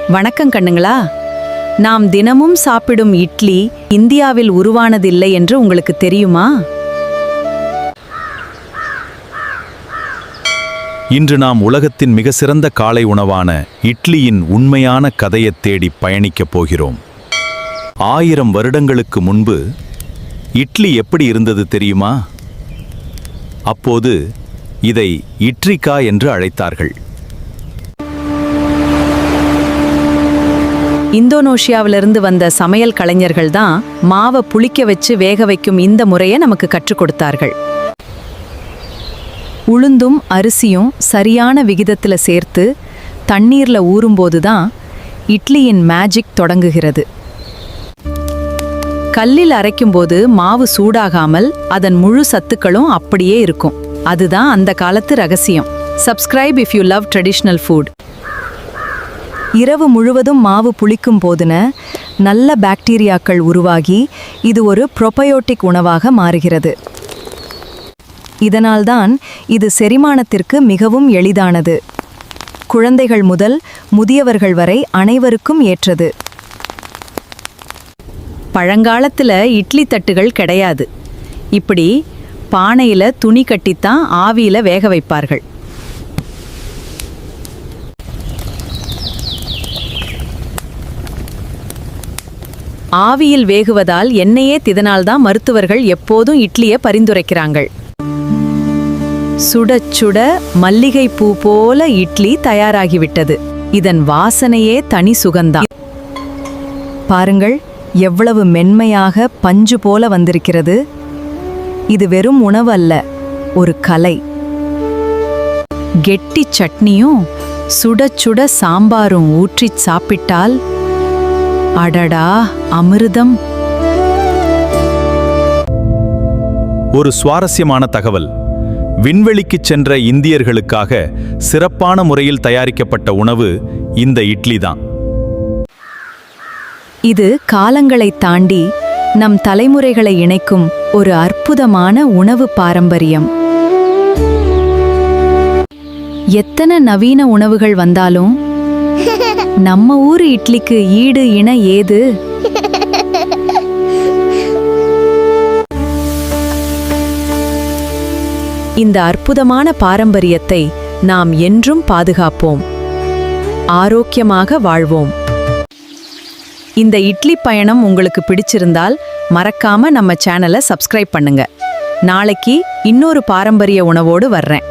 வணக்கம் கண்ணுங்களா. நாம் தினமும் சாப்பிடும் இட்லி இந்தியாவில் உருவானதில்லை என்று உங்களுக்கு தெரியுமா? இன்று நாம் உலகத்தின் மிக சிறந்த காலை உணவான இட்லியின் உண்மையான கதையைத் தேடி பயணிக்கப் போகிறோம். 1000 வருடங்களுக்கு முன்பு இட்லி எப்படி இருந்தது தெரியுமா? அப்போது இதை இட்ரிகா என்று அழைத்தார்கள். இந்தோனேஷியாவிலிருந்து வந்த சமையல் கலைஞர்கள் தான் மாவை புளிக்க வச்சு வேக வைக்கும் இந்த முறையை நமக்கு கற்றுக் கொடுத்தார்கள். உளுந்தும் அரிசியும் சரியான விகிதத்துல சேர்த்து தண்ணீர்ல ஊறும்போது தான் இட்லியின் மேஜிக் தொடங்குகிறது. கல்லில் அரைக்கும்போது மாவு சூடாகாமல் அதன் முழு சத்துக்களும் அப்படியே இருக்கும். அதுதான் அந்த காலத்து ரகசியம். Subscribe if you love traditional food. இரவு முழுவதும் மாவு புளிக்கும் போதுன நல்ல பாக்டீரியாக்கள் உருவாகி இது ஒரு ப்ரோபயோட்டிக் உணவாக மாறுகிறது. இதனால்தான் இது செரிமானத்திற்கு மிகவும் எளிதானது. குழந்தைகள் முதல் முதியவர்கள் வரை அனைவருக்கும் ஏற்றது. பழங்காலத்துல இட்லி தட்டுகள் கிடையாது. இப்படி பானையில துணி கட்டித்தான் ஆவியில வேக வைப்பார்கள். ஆவியில் வேகுவதால் எண்ணெயே திதனால்தான் மருத்துவர்கள் எப்போதும் இட்லியை பரிந்துரைக்கிறாங்கள். சுட சுட மல்லிகை பூ போல இட்லி தயாராகிவிட்டது. இதன் வாசனையே தனி சுகந்தான். பாருங்கள், எவ்வளவு மென்மையாக பஞ்சு போல வந்திருக்கிறது. இது வெறும் உணவு அல்ல, ஒரு கலை. கெட்டி சட்னியும் சுட சுட சாம்பாரும் ஊற்றி சாப்பிட்டால் அடடா அமிர்தம். ஒரு சுவாரஸ்யமான தகவல். விண்வெளிக்குச் சென்ற இந்தியர்களுக்காக சிறப்பான முறையில் தயாரிக்கப்பட்ட உணவு இந்த இட்லி தான். இது காலங்களை தாண்டி நம் தலைமுறைகளை இணைக்கும் ஒரு அற்புதமான உணவு பாரம்பரியம். எத்தனை நவீன உணவுகள் வந்தாலும் நம்ம ஊரு இட்லிக்கு ஈடு இணை ஏது? இந்த அற்புதமான பாரம்பரியத்தை நாம் என்றும் பாதுகாப்போம். ஆரோக்கியமாக வாழ்வோம். இந்த இட்லி பயணம் உங்களுக்கு பிடிச்சிருந்தால் மறக்காம நம்ம சேனலை சப்ஸ்கிரைப் பண்ணுங்க. நாளைக்கு இன்னொரு பாரம்பரிய உணவோடு வர்றேன்.